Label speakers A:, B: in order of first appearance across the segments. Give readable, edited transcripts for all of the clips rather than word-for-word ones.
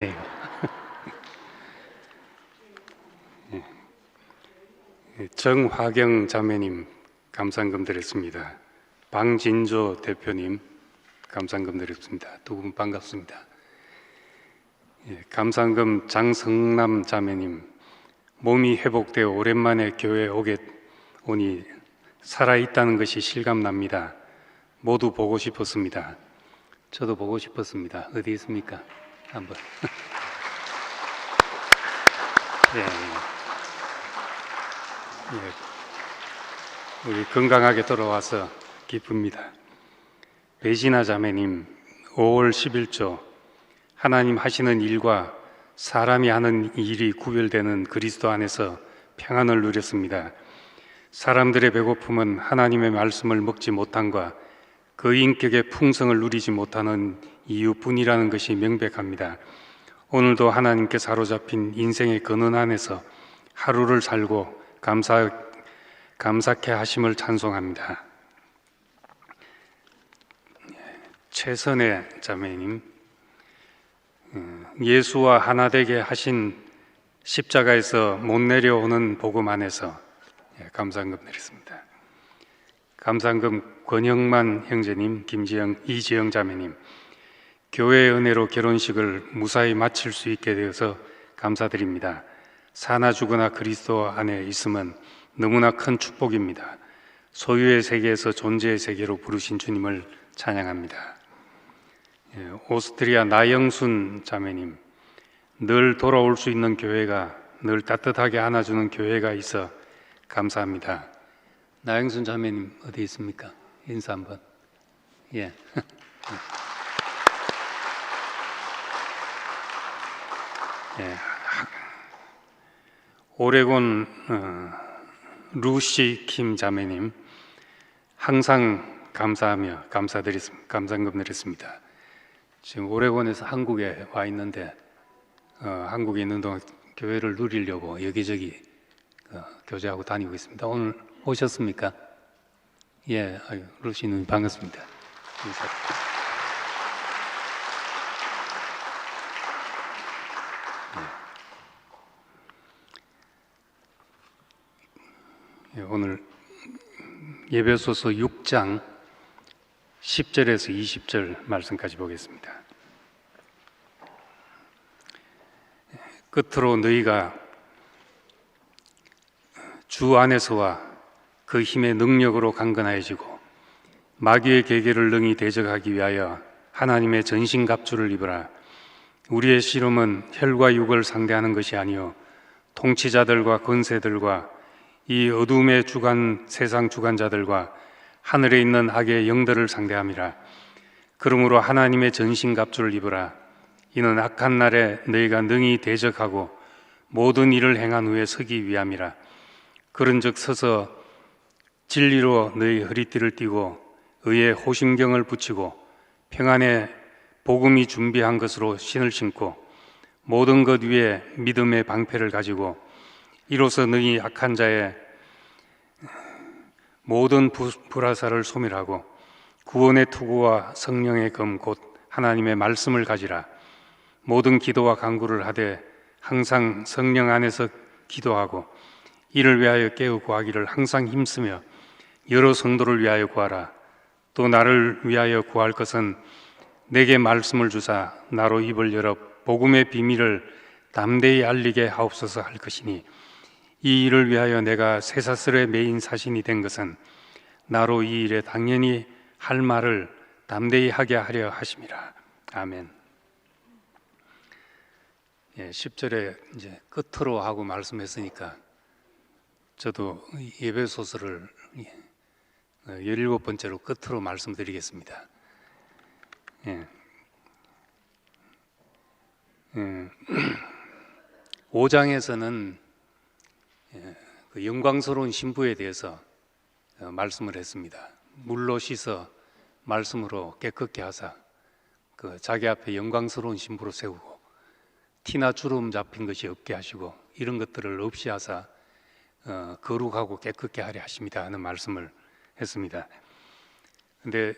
A: 네. 정화경 자매님 감상금 드렸습니다. 방진조 대표님 감상금 드렸습니다. 두 분 반갑습니다. 감상금 장성남 자매님, 몸이 회복되어 오랜만에 교회에 오니 살아있다는 것이 실감납니다. 모두 보고 싶었습니다. 저도 보고 싶었습니다. 어디 있습니까? 한번. 우리 건강하게 돌아와서 기쁩니다. 배진아 자매님, 5월 10일조 하나님 하시는 일과 사람이 하는 일이 구별되는 그리스도 안에서 평안을 누렸습니다. 사람들의 배고픔은 하나님의 말씀을 먹지 못함과 그 인격의 풍성을 누리지 못하는 이유뿐이라는 것이 명백합니다. 오늘도 하나님께 사로잡힌 인생의 근원 안에서 하루를 살고 감사케 하심을 찬송합니다. 최선혜 자매님, 예수와 하나 되게 하신 십자가에서 못 내려오는 복음 안에서 감상금 드렸습니다. 감상금 권영만 형제님, 이지영 자매님, 교회의 은혜로 결혼식을 무사히 마칠 수 있게 되어서 감사드립니다. 사나 죽으나 그리스도 안에 있음은 너무나 큰 축복입니다. 소유의 세계에서 존재의 세계로 부르신 주님을 찬양합니다. 오스트리아 나영순 자매님, 늘 돌아올 수 있는 교회가, 늘 따뜻하게 안아주는 교회가 있어 감사합니다. 나영순 자매님 어디 있습니까? 인사 한번. 예. 오레곤 루시 킴 자매님, 항상 감사하며 감상금 드렸습니다. 지금 오레곤에서 한국에 와 있는데 한국에 있는 동안 교회를 누리려고 여기저기 교제하고 다니고 있습니다. 오늘 오셨습니까? 예, 루시님 반갑습니다. 인사. 오늘 예배소서 6장 10절에서 20절 말씀까지 보겠습니다. 끝으로 너희가 주 안에서와 그 힘의 능력으로 강건해지고 마귀의 계계를 능히 대적하기 위하여 하나님의 전신갑주를 입으라. 우리의 씨름은 혈과 육을 상대하는 것이 아니요 통치자들과 권세들과 이 어둠의 세상 주관자들과 하늘에 있는 악의 영들을 상대함이라. 그러므로 하나님의 전신갑주를 입으라. 이는 악한 날에 너희가 능히 대적하고 모든 일을 행한 후에 서기 위함이라. 그런즉 서서 진리로 너희 허리띠를 띠고 의의 호심경을 붙이고 평안의 복음이 준비한 것으로 신을 신고 모든 것 위에 믿음의 방패를 가지고 이로써 너희 악한 자의 모든 불화살을 소멸하고 구원의 투구와 성령의 검 곧 하나님의 말씀을 가지라. 모든 기도와 간구를 하되 항상 성령 안에서 기도하고 이를 위하여 깨어 구하기를 항상 힘쓰며 여러 성도를 위하여 구하라. 또 나를 위하여 구할 것은 내게 말씀을 주사 나로 입을 열어 복음의 비밀을 담대히 알리게 하옵소서 할 것이니 이 일을 위하여 내가 쇠사슬에 매인 사신이 된 것은 나로 이 일에 당연히 할 말을 담대히 하게 하려 하심이라. 아멘. 10절에 이제 끝으로 하고 말씀했으니까 저도 예배소서를 17번째로 끝으로 말씀드리겠습니다. 5장에서는 그 영광스러운 신부에 대해서 말씀을 했습니다. 물로 씻어 말씀으로 깨끗게 하사 그 자기 앞에 영광스러운 신부로 세우고 티나 주름 잡힌 것이 없게 하시고 이런 것들을 없이 하사 거룩하고 깨끗게 하려 하십니다 하는 말씀을 했습니다. 근데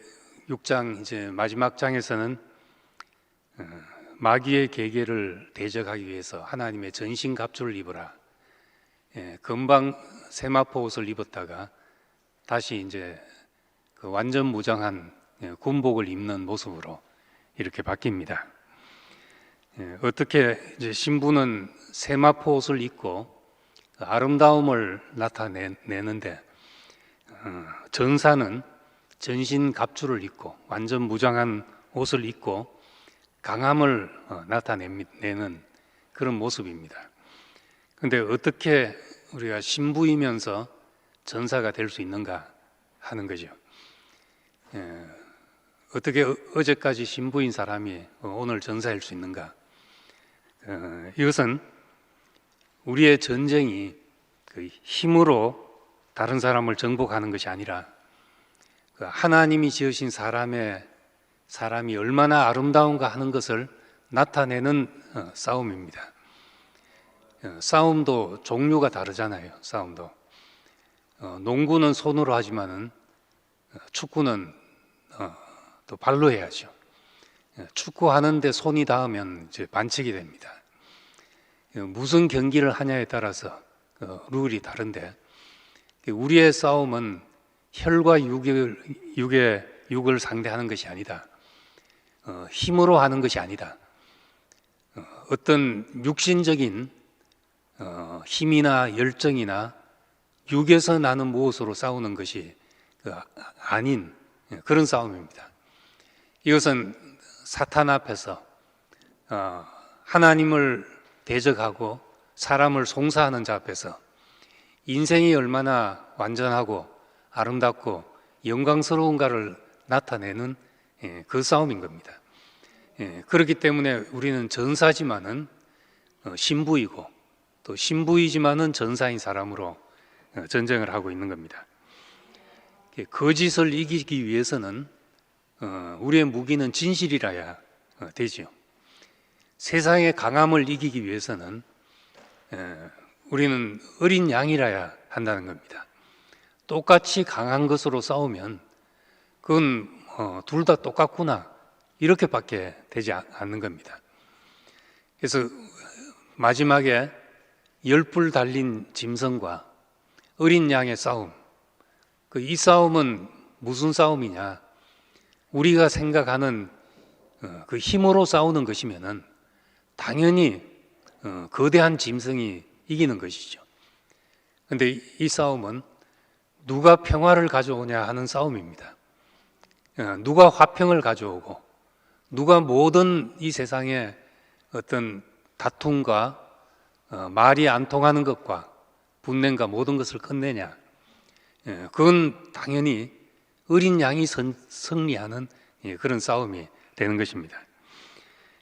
A: 6장 이제 마지막 장에서는 마귀의 계계를 대적하기 위해서 하나님의 전신갑주를 입으라. 금방 세마포 옷을 입었다가 다시 이제 그 완전 무장한 군복을 입는 모습으로 이렇게 바뀝니다. 어떻게 이제 신부는 세마포 옷을 입고 아름다움을 나타내는데 전사는 전신 갑주를 입고 완전 무장한 옷을 입고 강함을 나타내는 그런 모습입니다. 그런데 어떻게 우리가 신부이면서 전사가 될 수 있는가 하는 거죠. 어떻게 어제까지 신부인 사람이 오늘 전사일 수 있는가? 이것은 우리의 전쟁이 그 힘으로 다른 사람을 정복하는 것이 아니라 하나님이 지으신 사람이 얼마나 아름다운가 하는 것을 나타내는 싸움입니다. 싸움도 종류가 다르잖아요. 싸움도 농구는 손으로 하지만은 축구는 또 발로 해야죠. 축구하는데 손이 닿으면 이제 반칙이 됩니다. 무슨 경기를 하냐에 따라서 룰이 다른데 우리의 싸움은 혈과 육을 상대하는 것이 아니다. 힘으로 하는 것이 아니다. 어떤 육신적인 힘이나 열정이나 육에서 나는 무엇으로 싸우는 것이 아닌 그런 싸움입니다. 이것은 사탄 앞에서 하나님을 대적하고 사람을 송사하는 자 앞에서 인생이 얼마나 완전하고 아름답고 영광스러운가를 나타내는 그 싸움인 겁니다. 그렇기 때문에 우리는 전사지만은 신부이고 또 신부이지만은 전사인 사람으로 전쟁을 하고 있는 겁니다. 거짓을 이기기 위해서는 우리의 무기는 진실이라야 되죠. 세상의 강함을 이기기 위해서는 우리는 어린 양이라야 한다는 겁니다. 똑같이 강한 것으로 싸우면 그건 둘 다 똑같구나 이렇게밖에 되지 않는 겁니다. 그래서 마지막에 10뿔 달린 짐승과 어린 양의 싸움, 이 싸움은 무슨 싸움이냐? 우리가 생각하는 그 힘으로 싸우는 것이면은 당연히 거대한 짐승이 이기는 것이죠. 그런데 이 싸움은 누가 평화를 가져오냐 하는 싸움입니다. 누가 화평을 가져오고 누가 모든 이 세상에 어떤 다툼과 말이 안 통하는 것과 분냄과 모든 것을 끝내냐? 그건 당연히 어린 양이 승리하는 그런 싸움이 되는 것입니다.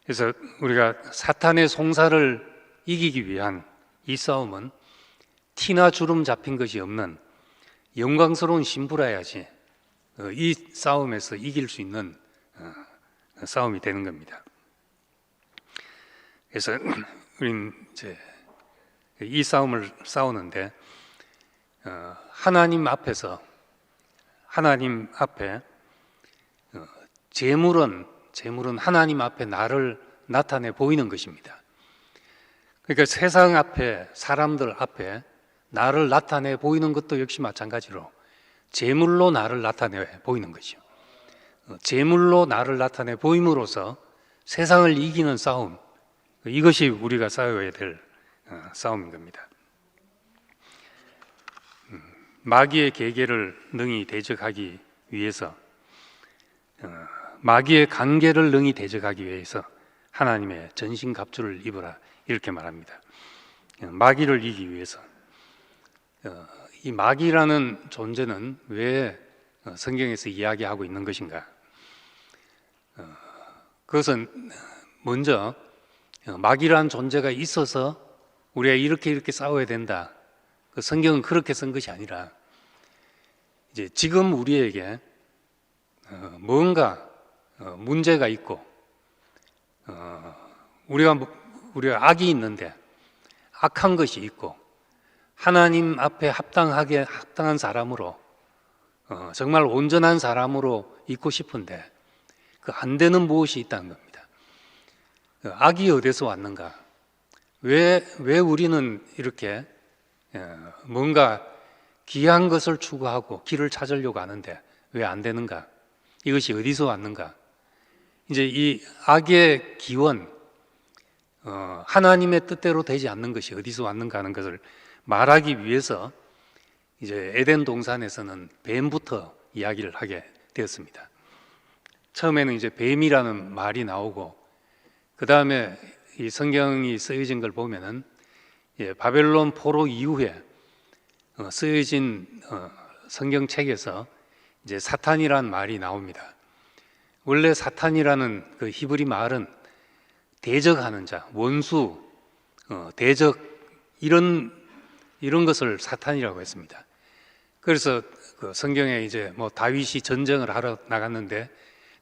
A: 그래서 우리가 사탄의 송사를 이기기 위한 이 싸움은 티나 주름 잡힌 것이 없는 영광스러운 신부라야지 이 싸움에서 이길 수 있는 싸움이 되는 겁니다. 그래서 우리는 이제 이 싸움을 싸우는데 하나님 앞에 재물은 하나님 앞에 나를 나타내 보이는 것입니다. 그러니까 세상 앞에 사람들 앞에 나를 나타내 보이는 것도 역시 마찬가지로 재물로 나를 나타내 보이는 것이요. 재물로 나를 나타내 보임으로써 세상을 이기는 싸움, 이것이 우리가 싸워야 될 싸움인 겁니다. 마귀의 계계를 능히 대적하기 위해서 마귀의 관계를 능히 대적하기 위해서 하나님의 전신갑주를 입으라 이렇게 말합니다. 마귀를 이기기 위해서 이 마귀라는 존재는 왜 성경에서 이야기하고 있는 것인가? 그것은 먼저 마귀라는 존재가 있어서 우리가 이렇게 싸워야 된다. 성경은 그렇게 쓴 것이 아니라 이제 지금 우리에게 뭔가 문제가 있고 우리가 악이 있는데 악한 것이 있고 하나님 앞에 합당한 사람으로 정말 온전한 사람으로 있고 싶은데 그 안 되는 무엇이 있다는 겁니다. 악이 어디서 왔는가? 왜 우리는 이렇게 뭔가 귀한 것을 추구하고 길을 찾으려고 하는데 왜 안 되는가? 이것이 어디서 왔는가? 이제 이 악의 기원, 하나님의 뜻대로 되지 않는 것이 어디서 왔는가 하는 것을 말하기 위해서 이제 에덴 동산에서는 뱀부터 이야기를 하게 되었습니다. 처음에는 이제 뱀이라는 말이 나오고, 그 다음에 이 성경이 쓰여진 걸 보면은 바벨론 포로 이후에 쓰여진 성경책에서 이제 사탄이란 말이 나옵니다. 원래 사탄이라는 그 히브리 말은 대적하는 자, 원수, 대적 이런 것을 사탄이라고 했습니다. 그래서 그 성경에 이제 뭐 다윗이 전쟁을 하러 나갔는데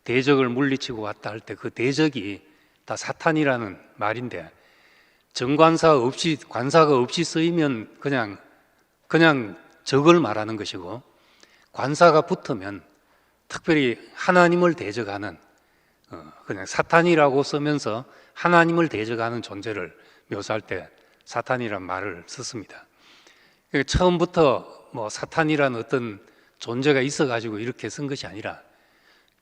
A: 대적을 물리치고 왔다 할 때 그 대적이 다 사탄이라는 말인데, 관사가 없이 쓰이면 그냥 적을 말하는 것이고, 관사가 붙으면 특별히 하나님을 대적하는 그냥 사탄이라고 쓰면서 하나님을 대적하는 존재를 묘사할 때 사탄이란 말을 썼습니다. 그러니까 처음부터 뭐 사탄이란 어떤 존재가 있어가지고 이렇게 쓴 것이 아니라,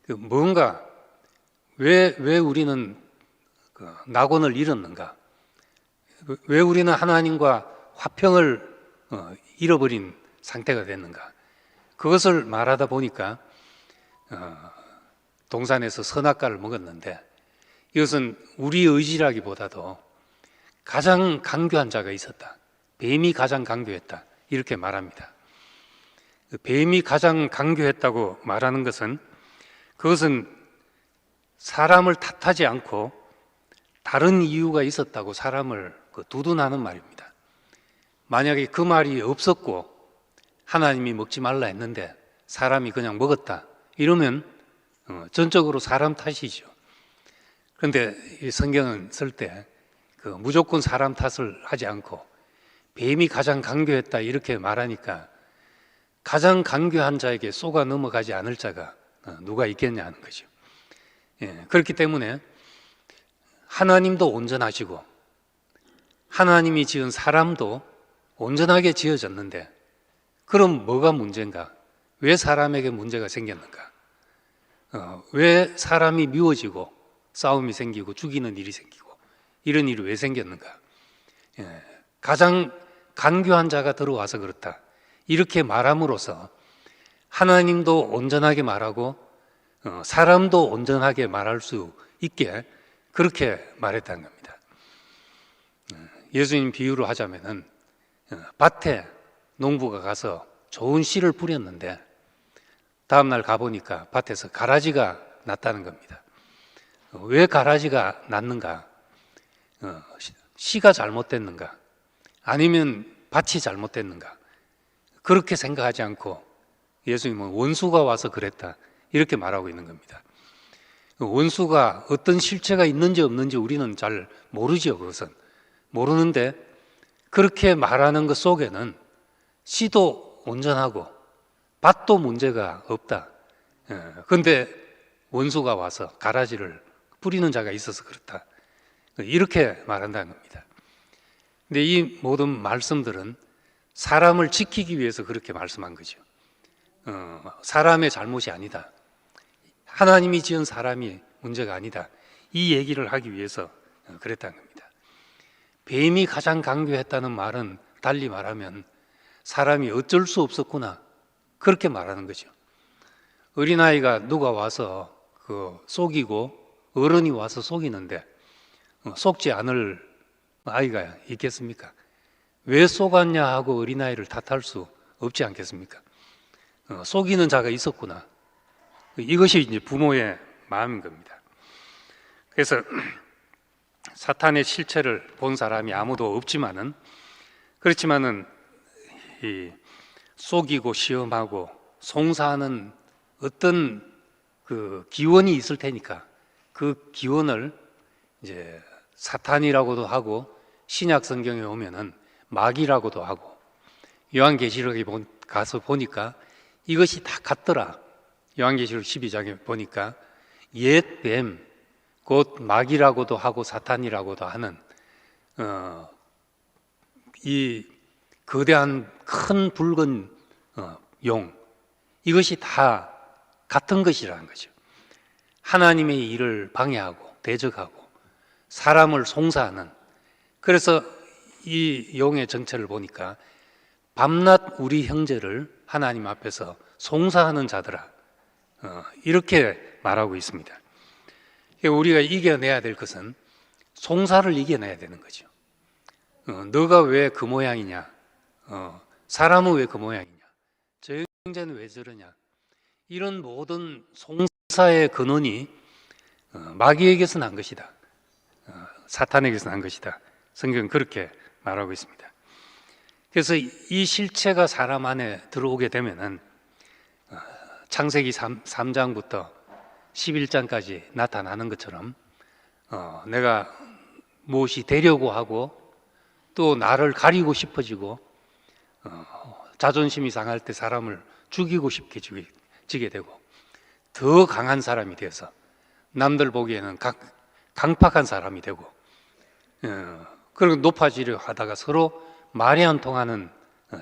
A: 뭔가 왜 우리는 낙원을 잃었는가? 왜 우리는 하나님과 화평을 잃어버린 상태가 됐는가? 그것을 말하다 보니까 동산에서 선악과를 먹었는데, 이것은 우리 의지라기보다도 가장 강교한 자가 있었다. 뱀이 가장 강교했다. 이렇게 말합니다. 뱀이 가장 강교했다고 말하는 것은, 그것은 사람을 탓하지 않고 다른 이유가 있었다고 사람을 두둔하는 말입니다. 만약에 그 말이 없었고 하나님이 먹지 말라 했는데 사람이 그냥 먹었다, 이러면 전적으로 사람 탓이죠. 그런데 이 성경은 쓸 때 무조건 사람 탓을 하지 않고 뱀이 가장 강교했다 이렇게 말하니까, 가장 강교한 자에게 쏘가 넘어가지 않을 자가 누가 있겠냐 하는 거죠. 그렇기 때문에 하나님도 온전하시고 하나님이 지은 사람도 온전하게 지어졌는데, 그럼 뭐가 문제인가? 왜 사람에게 문제가 생겼는가? 왜 사람이 미워지고 싸움이 생기고 죽이는 일이 생기고 이런 일이 왜 생겼는가? 가장 간교한 자가 들어와서 그렇다, 이렇게 말함으로써 하나님도 온전하게 말하고 사람도 온전하게 말할 수 있게 그렇게 말했다는 겁니다. 예수님 비유로 하자면은 밭에 농부가 가서 좋은 씨를 뿌렸는데 다음날 가보니까 밭에서 가라지가 났다는 겁니다. 왜 가라지가 났는가? 씨가 잘못됐는가? 아니면 밭이 잘못됐는가? 그렇게 생각하지 않고 예수님은 원수가 와서 그랬다, 이렇게 말하고 있는 겁니다. 원수가 어떤 실체가 있는지 없는지 우리는 잘 모르죠. 그것은 모르는데, 그렇게 말하는 것 속에는 씨도 온전하고 밭도 문제가 없다. 그런데 원수가 와서 가라지를 뿌리는 자가 있어서 그렇다, 이렇게 말한다는 겁니다. 근데 이 모든 말씀들은 사람을 지키기 위해서 그렇게 말씀한 거죠. 사람의 잘못이 아니다, 하나님이 지은 사람이 문제가 아니다, 이 얘기를 하기 위해서 그랬다는 겁니다. 뱀이 가장 강교했다는 말은 달리 말하면 사람이 어쩔 수 없었구나, 그렇게 말하는 거죠. 어린아이가 누가 와서 속이고 어른이 와서 속이는데 속지 않을 아이가 있겠습니까? 왜 속았냐 하고 어린아이를 탓할 수 없지 않겠습니까? 속이는 자가 있었구나, 이것이 이제 부모의 마음인 겁니다. 그래서 사탄의 실체를 본 사람이 아무도 없지만은, 그렇지만은 이 속이고 시험하고 송사하는 어떤 그 기원이 있을 테니까 그 기원을 이제 사탄이라고도 하고, 신약 성경에 오면은 마귀라고도 하고, 요한계시록에 가서 보니까 이것이 다 같더라. 요한계시록 12장에 보니까 옛 뱀, 곧 마귀라고도 하고 사탄이라고도 하는 이 거대한 큰 붉은 용, 이것이 다 같은 것이라는 거죠. 하나님의 일을 방해하고 대적하고 사람을 송사하는, 그래서 이 용의 정체를 보니까 밤낮 우리 형제를 하나님 앞에서 송사하는 자들아, 이렇게 말하고 있습니다. 우리가 이겨내야 될 것은 송사를 이겨내야 되는 거죠. 너가 왜 그 모양이냐, 사람은 왜 그 모양이냐, 저 형제는 왜 저러냐, 이런 모든 송사의 근원이 마귀에게서 난 것이다, 사탄에게서 난 것이다. 성경은 그렇게 말하고 있습니다. 그래서 이 실체가 사람 안에 들어오게 되면은 창세기 3장부터 11장까지 나타나는 것처럼 내가 무엇이 되려고 하고 또 나를 가리고 싶어지고 자존심이 상할 때 사람을 죽이고 싶게 지게 되고 더 강한 사람이 되어서 남들 보기에는 강팍한 사람이 되고 그리고 높아지려 하다가 서로 말이 안 통하는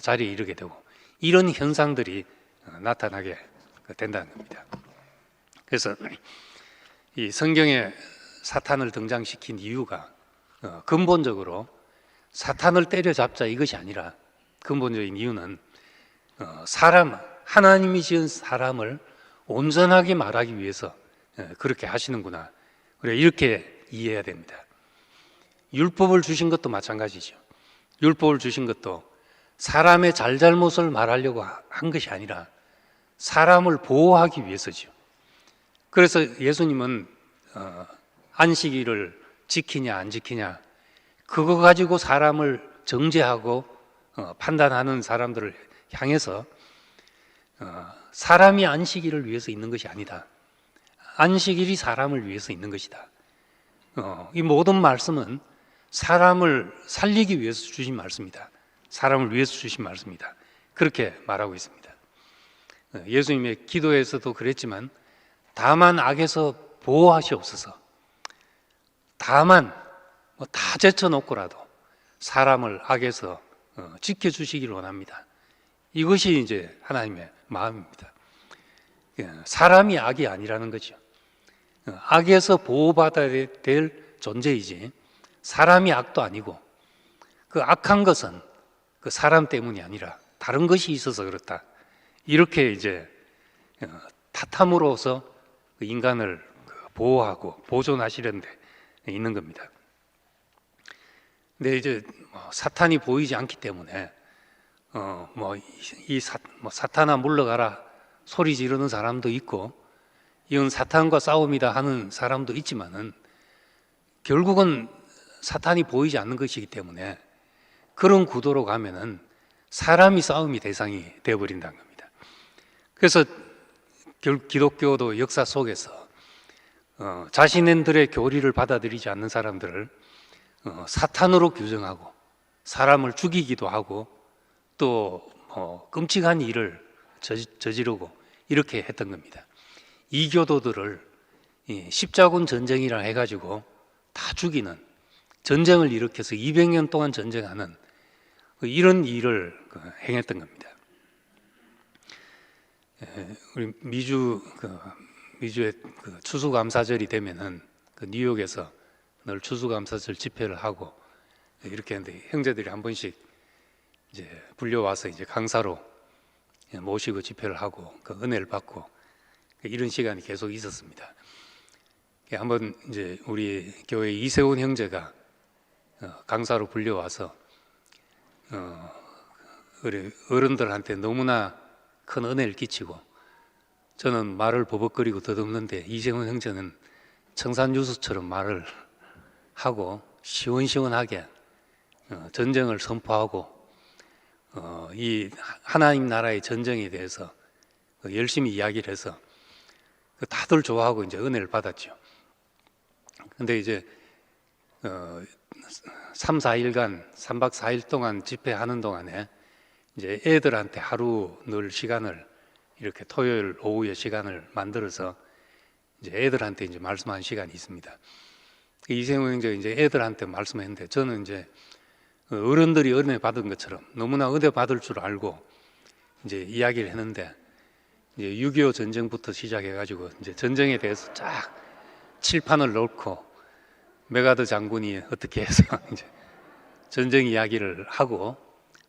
A: 자리에 이르게 되고 이런 현상들이 나타나게 된다는 겁니다. 그래서 이 성경에 사탄을 등장시킨 이유가 근본적으로 사탄을 때려잡자 이것이 아니라 근본적인 이유는 하나님이 지은 사람을 온전하게 말하기 위해서 그렇게 하시는구나, 그래 이렇게 이해해야 됩니다. 율법을 주신 것도 마찬가지죠. 율법을 주신 것도 사람의 잘잘못을 말하려고 한 것이 아니라 사람을 보호하기 위해서죠. 그래서 예수님은 안식일을 지키냐 안 지키냐 그거 가지고 사람을 정죄하고 판단하는 사람들을 향해서 사람이 안식일을 위해서 있는 것이 아니다, 안식일이 사람을 위해서 있는 것이다. 이 모든 말씀은 사람을 살리기 위해서 주신 말씀이다, 사람을 위해서 주신 말씀이다, 그렇게 말하고 있습니다. 예수님의 기도에서도 그랬지만 다만 악에서 보호하시옵소서, 다만 다 제쳐놓고라도 사람을 악에서 지켜주시기를 원합니다. 이것이 이제 하나님의 마음입니다. 사람이 악이 아니라는 거죠. 악에서 보호받아야 될 존재이지 사람이 악도 아니고 그 악한 것은 그 사람 때문이 아니라 다른 것이 있어서 그렇다, 이렇게 이제 탓함으로써 인간을 보호하고 보존하시려는 데 있는 겁니다. 근데 이제 사탄이 보이지 않기 때문에 사탄아 물러가라 소리 지르는 사람도 있고 이건 사탄과 싸움이다 하는 사람도 있지만은 결국은 사탄이 보이지 않는 것이기 때문에 그런 구도로 가면은 사람이 싸움이 대상이 되어버린다는 겁니다. 그래서 기독교도 역사 속에서 자신들의 교리를 받아들이지 않는 사람들을 사탄으로 규정하고 사람을 죽이기도 하고 또 끔찍한 일을 저지르고 이렇게 했던 겁니다. 이교도들을 십자군 전쟁이라 해가지고 다 죽이는, 전쟁을 일으켜서 200년 동안 전쟁하는 이런 일을 행했던 겁니다. 우리 미주의 추수감사절이 되면은 뉴욕에서 늘 추수감사절 집회를 하고 이렇게 했는데 형제들이 한 번씩 이제 불려와서 이제 강사로 모시고 집회를 하고 그 은혜를 받고 이런 시간이 계속 있었습니다. 한번 이제 우리 교회 이세훈 형제가 강사로 불려와서 우리 어른들한테 너무나 큰 은혜를 끼치고 저는 말을 버벅거리고 더듬는데 이세훈 형제는 청산유수처럼 말을 하고 시원시원하게 전쟁을 선포하고 이 하나님 나라의 전쟁에 대해서 열심히 이야기를 해서 다들 좋아하고 이제 은혜를 받았죠. 근데 이제 3, 4일간 3박 4일 동안 집회하는 동안에 이제 애들한테 하루 늘 시간을 이렇게 토요일 오후에 시간을 만들어서 이제 애들한테 이제 말씀한 시간이 있습니다. 이세용 형제가 이제 애들한테 말씀했는데, 저는 이제 어른들이 은혜 받은 것처럼 너무나 은혜 받을 줄 알고 이제 이야기를 했는데, 이제 6.25 전쟁부터 시작해가지고 이제 전쟁에 대해서 쫙 칠판을 놓고 메가드 장군이 어떻게 해서 이제 전쟁 이야기를 하고,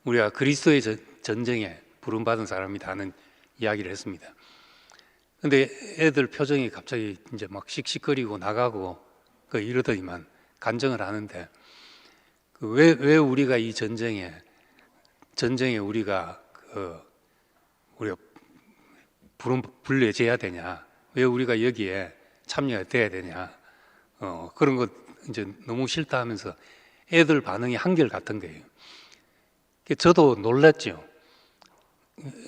A: 우리가 그리스도의 전쟁에 부름받은 사람이다는 이야기를 했습니다. 근데 애들 표정이 갑자기 이제 막 씩씩거리고 나가고 이러더니만 간증을 하는데, 왜 우리가 이 전쟁에 우리가 불려져야 되냐, 왜 우리가 여기에 참여돼야 되냐, 그런 것 이제 너무 싫다 하면서 애들 반응이 한결같은 거예요. 저도 놀랐죠.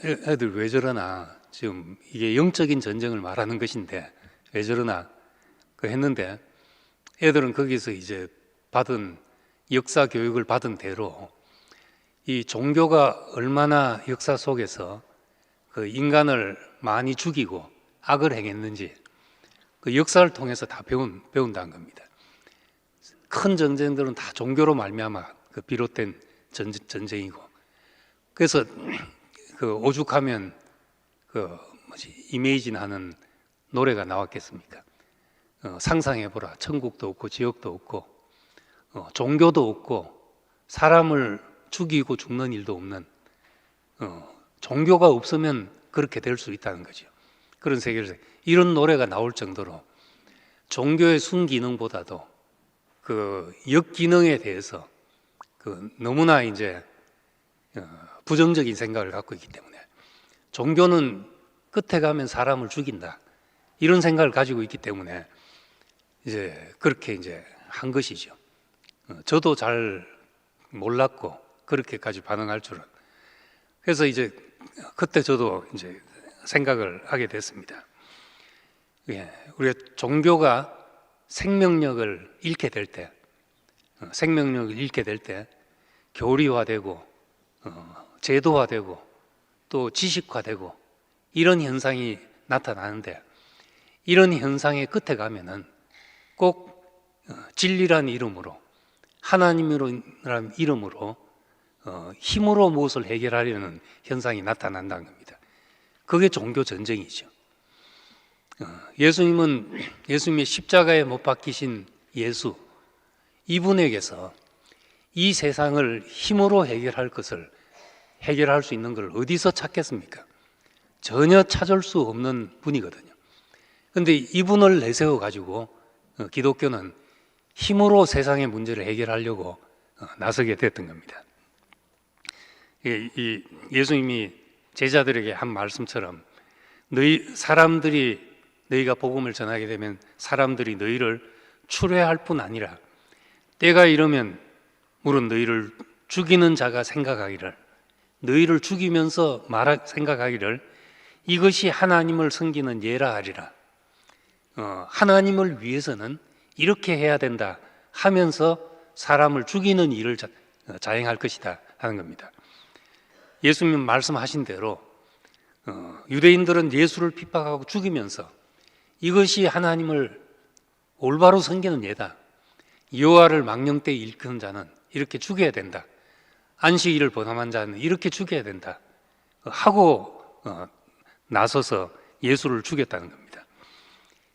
A: 애들 왜 저러나, 지금 이게 영적인 전쟁을 말하는 것인데 왜 저러나 했는데, 애들은 거기서 이제 받은 역사 교육을 받은 대로 이 종교가 얼마나 역사 속에서 그 인간을 많이 죽이고 악을 행했는지 그 역사를 통해서 다 배운다는 겁니다. 큰 전쟁들은 다 종교로 말미암아 그 비롯된 전쟁이고, 그래서 그 오죽하면 이메이진하는 노래가 나왔겠습니까? 상상해보라. 천국도 없고 지옥도 없고 종교도 없고 사람을 죽이고 죽는 일도 없는, 종교가 없으면 그렇게 될 수 있다는 거죠. 그런 세계에서 이런 노래가 나올 정도로 종교의 순기능보다도 그 역기능에 대해서 너무나 이제 부정적인 생각을 갖고 있기 때문에, 종교는 끝에 가면 사람을 죽인다 이런 생각을 가지고 있기 때문에 이제 그렇게 이제 한 것이죠. 저도 잘 몰랐고 그렇게까지 반응할 줄은. 그래서 이제 그때 저도 이제 생각을 하게 됐습니다. 우리가 종교가 생명력을 잃게 될 때, 교리화되고 제도화되고 또 지식화되고 이런 현상이 나타나는데, 이런 현상의 끝에 가면은 꼭 진리라는 이름으로, 하나님이라는 이름으로 힘으로 무엇을 해결하려는 현상이 나타난다는 겁니다. 그게 종교 전쟁이죠. 예수님의 십자가에 못 박히신 예수, 이분에게서 이 세상을 힘으로 해결할 수 있는 걸 어디서 찾겠습니까? 전혀 찾을 수 없는 분이거든요. 그런데 이분을 내세워 가지고 기독교는 힘으로 세상의 문제를 해결하려고 나서게 됐던 겁니다. 예수님이 제자들에게 한 말씀처럼, 너희가 복음을 전하게 되면 사람들이 너희를 추뢰할 뿐 아니라 때가 이르면 물론 너희를 죽이는 자가 너희를 죽이면서 생각하기를 이것이 하나님을 섬기는 예라 하리라. 하나님을 위해서는 이렇게 해야 된다 하면서 사람을 죽이는 일을 자행할 것이다 하는 겁니다. 예수님 말씀하신 대로 유대인들은 예수를 핍박하고 죽이면서 이것이 하나님을 올바로 섬기는 예다, 여호와를 망령 때 일컫는 자는 이렇게 죽여야 된다, 안식일을 범함한 자는 이렇게 죽여야 된다 하고 나서서 예수를 죽였다는 겁니다.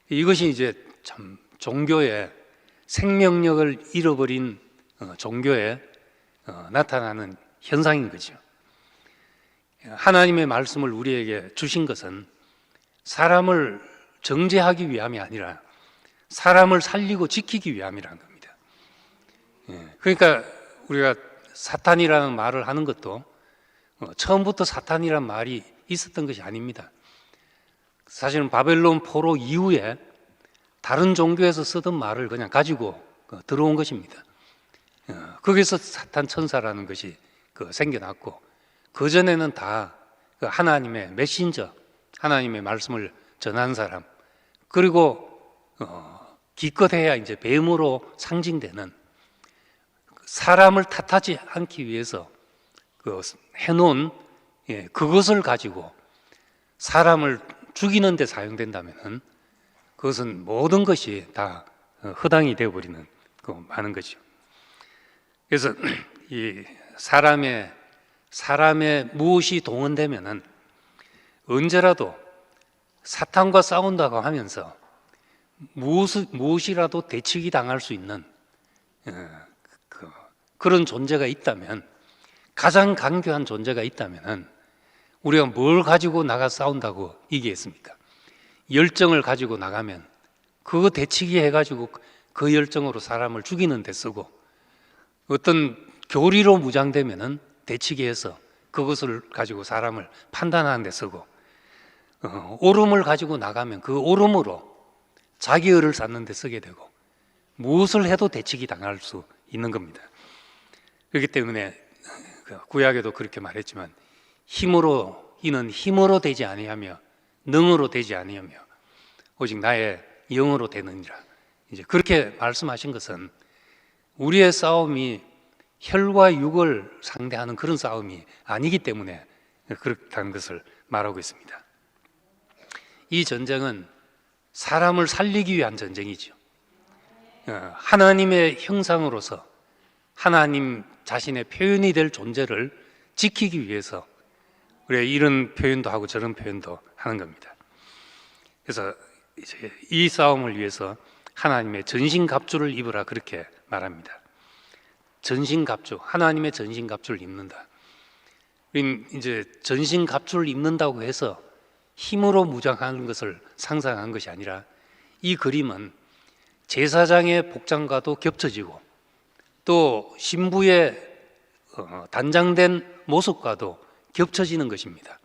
A: 이것이 이제 참 종교의 생명력을 잃어버린 종교에 나타나는 현상인 거죠. 하나님의 말씀을 우리에게 주신 것은 사람을 정죄하기 위함이 아니라 사람을 살리고 지키기 위함이라는 겁니다. 그러니까 우리가 사탄이라는 말을 하는 것도 처음부터 사탄이라는 말이 있었던 것이 아닙니다. 사실은 바벨론 포로 이후에 다른 종교에서 쓰던 말을 그냥 가지고 들어온 것입니다. 거기서 사탄 천사라는 것이 생겨났고, 그전에는 다 하나님의 메신저, 하나님의 말씀을 전한 사람, 그리고 기껏해야 이제 뱀으로 상징되는 사람을 탓하지 않기 위해서 해놓은 그것을 가지고 사람을 죽이는 데 사용된다면은 그것은 모든 것이 다 허당이 되어버리는 많은 거죠. 그래서 이 사람의 무엇이 동원되면은 언제라도 사탄과 싸운다고 하면서 무엇이라도 대치기 당할 수 있는 그런 존재가 있다면, 가장 강교한 존재가 있다면 우리가 뭘 가지고 나가 싸운다고 이기겠습니까? 열정을 가지고 나가면 그거 대치기 해가지고 그 열정으로 사람을 죽이는 데 쓰고, 어떤 교리로 무장되면은 대치기해서 그것을 가지고 사람을 판단하는 데 쓰고, 오름을 가지고 나가면 그 오름으로 자기의를 쌓는 데 쓰게 되고, 무엇을 해도 대치기 당할 수 있는 겁니다. 그렇기 때문에 구약에도 그렇게 말했지만, 이는 힘으로 되지 아니하며 능으로 되지 아니하며 오직 나의 영으로 되느니라. 이제 그렇게 말씀하신 것은 우리의 싸움이 혈과 육을 상대하는 그런 싸움이 아니기 때문에 그렇다는 것을 말하고 있습니다. 이 전쟁은 사람을 살리기 위한 전쟁이죠. 하나님의 형상으로서 하나님 자신의 표현이 될 존재를 지키기 위해서 우리가 이런 표현도 하고 저런 표현도 하는 겁니다. 그래서 이제 이 싸움을 위해서 하나님의 전신갑주를 입으라, 그렇게 말합니다. 전신갑주, 하나님의 전신갑주를 입는다. 이제 전신갑주를 입는다고 해서 힘으로 무장하는 것을 상상한 것이 아니라, 이 그림은 제사장의 복장과도 겹쳐지고 또 신부의 단장된 모습과도 겹쳐지는 것입니다.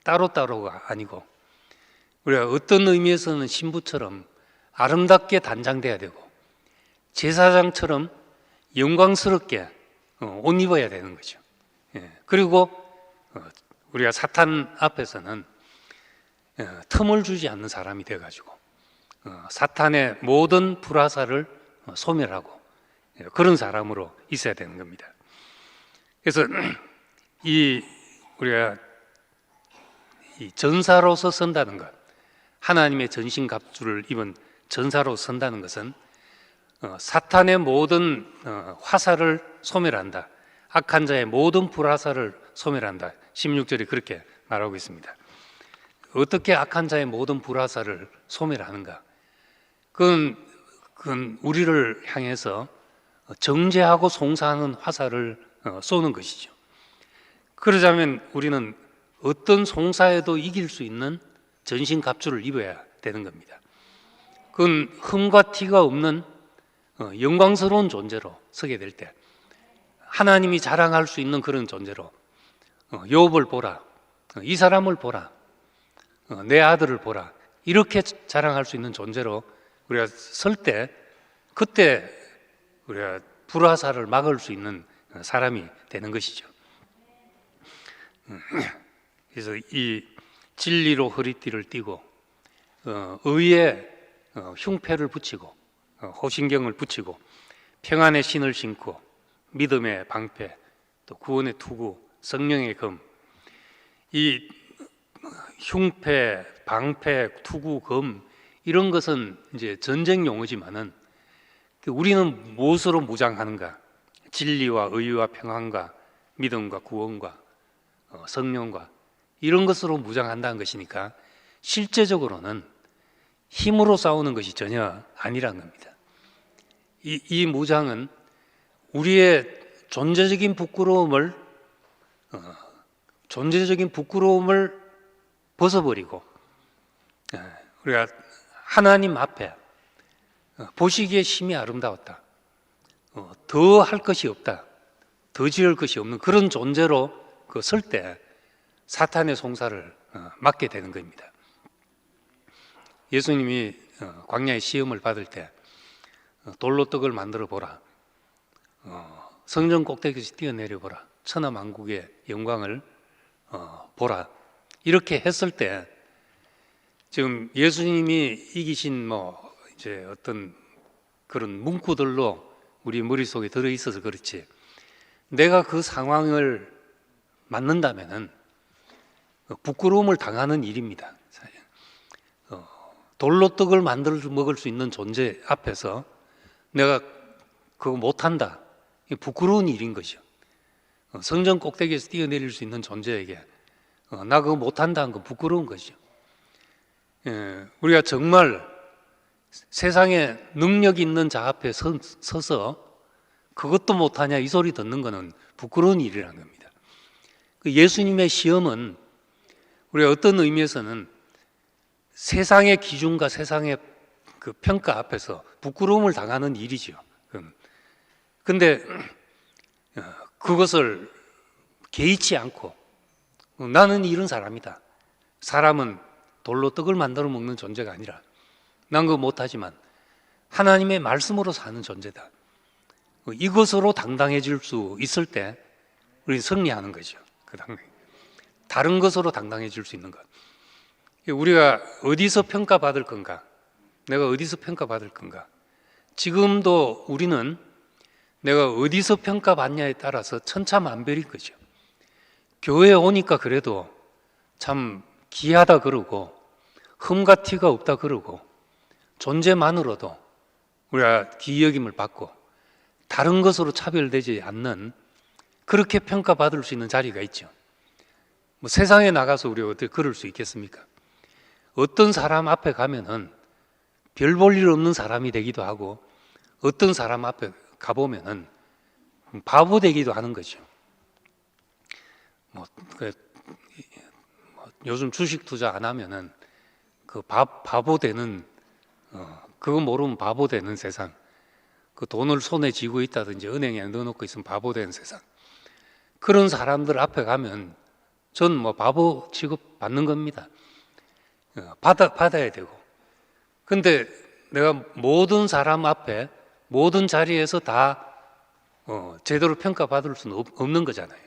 A: 따로따로가 아니고, 우리가 어떤 의미에서는 신부처럼 아름답게 단장돼야 되고 제사장처럼 영광스럽게 옷 입어야 되는 거죠. 그리고 우리가 사탄 앞에서는 틈을 주지 않는 사람이 되어가지고 사탄의 모든 불화살을 소멸하고 그런 사람으로 있어야 되는 겁니다. 그래서 우리가 이 전사로서 선다는 것, 하나님의 전신갑주를 입은 전사로 선다는 것은 사탄의 모든 화살을 소멸한다, 악한 자의 모든 불화살을 소멸한다. 16절이 그렇게 말하고 있습니다. 어떻게 악한 자의 모든 불화살을 소멸하는가? 그건 우리를 향해서 정죄하고 송사하는 화살을 쏘는 것이죠. 그러자면 우리는 어떤 송사에도 이길 수 있는 전신갑주를 입어야 되는 겁니다. 그건 흠과 티가 없는 영광스러운 존재로 서게 될 때, 하나님이 자랑할 수 있는 그런 존재로, 욥을 보라, 이 사람을 보라, 내 아들을 보라, 이렇게 자랑할 수 있는 존재로 우리가 설 때, 그때 우리가 불화살을 막을 수 있는 사람이 되는 것이죠. 그래서 이 진리로 허리띠를 띠고 의에 흉패를 붙이고 호신경을 붙이고 평안의 신을 신고 믿음의 방패, 또 구원의 투구, 성령의 검, 이 흉패, 방패, 투구, 검, 이런 것은 이제 전쟁 용어지만은 우리는 무엇으로 무장하는가? 진리와 의와 평안과 믿음과 구원과 성령과 이런 것으로 무장한다는 것이니까, 실제적으로는 힘으로 싸우는 것이 전혀 아니라는 겁니다. 이 무장은 우리의 존재적인 부끄러움을 벗어버리고 우리가 하나님 앞에 보시기에 심히 아름다웠다, 더 할 것이 없다, 더 지을 것이 없는 그런 존재로 설 때 사탄의 송사를 막게 되는 겁니다. 예수님이 광야의 시험을 받을 때 돌로 떡을 만들어 보라, 성전 꼭대기에서 뛰어내려 보라, 천하 만국의 영광을 보라, 이렇게 했을 때, 지금 예수님이 이기신 이제 어떤 그런 문구들로 우리 머릿속에 들어 있어서 그렇지, 내가 그 상황을 맞는다면은 부끄러움을 당하는 일입니다. 돌로 떡을 만들어 먹을 수 있는 존재 앞에서 내가 그거 못한다, 부끄러운 일인 거죠. 성전 꼭대기에서 뛰어내릴 수 있는 존재에게 나 그거 못한다는 건 부끄러운 거죠. 우리가 정말 세상에 능력 있는 자 앞에 서서 그것도 못하냐 이 소리 듣는 것은 부끄러운 일이라는 겁니다. 예수님의 시험은 우리가 어떤 의미에서는 세상의 기준과 세상의 그 평가 앞에서 부끄러움을 당하는 일이죠. 근데 그것을 개의치 않고 나는 이런 사람이다. 사람은 돌로 떡을 만들어 먹는 존재가 아니라 난 그거 못하지만 하나님의 말씀으로 사는 존재다. 이것으로 당당해질 수 있을 때 우리는 승리하는 거죠. 다른 것으로 당당해질 수 있는 것. 우리가 어디서 평가받을 건가? 내가 어디서 평가받을 건가? 지금도 우리는 내가 어디서 평가받냐에 따라서 천차만별인 거죠. 교회에 오니까 그래도 참 귀하다 그러고 흠과 티가 없다 그러고 존재만으로도 우리가 귀여김을 받고 다른 것으로 차별되지 않는 그렇게 평가받을 수 있는 자리가 있죠. 뭐 세상에 나가서 우리가 어떻게 그럴 수 있겠습니까? 어떤 사람 앞에 가면은 별 볼 일 없는 사람이 되기도 하고 어떤 사람 앞에 가보면은 바보 되기도 하는 거죠. 요즘 주식 투자 안 하면은 그 바보 되는 그거 모르면 바보 되는 세상. 그 돈을 손에 쥐고 있다든지 은행에 넣어놓고 있으면 바보 되는 세상. 그런 사람들 앞에 가면 전 뭐 바보 취급 받는 겁니다. 받아야 되고. 근데 내가 모든 사람 앞에 모든 자리에서 다 제대로 평가받을 수는 없는 거잖아요.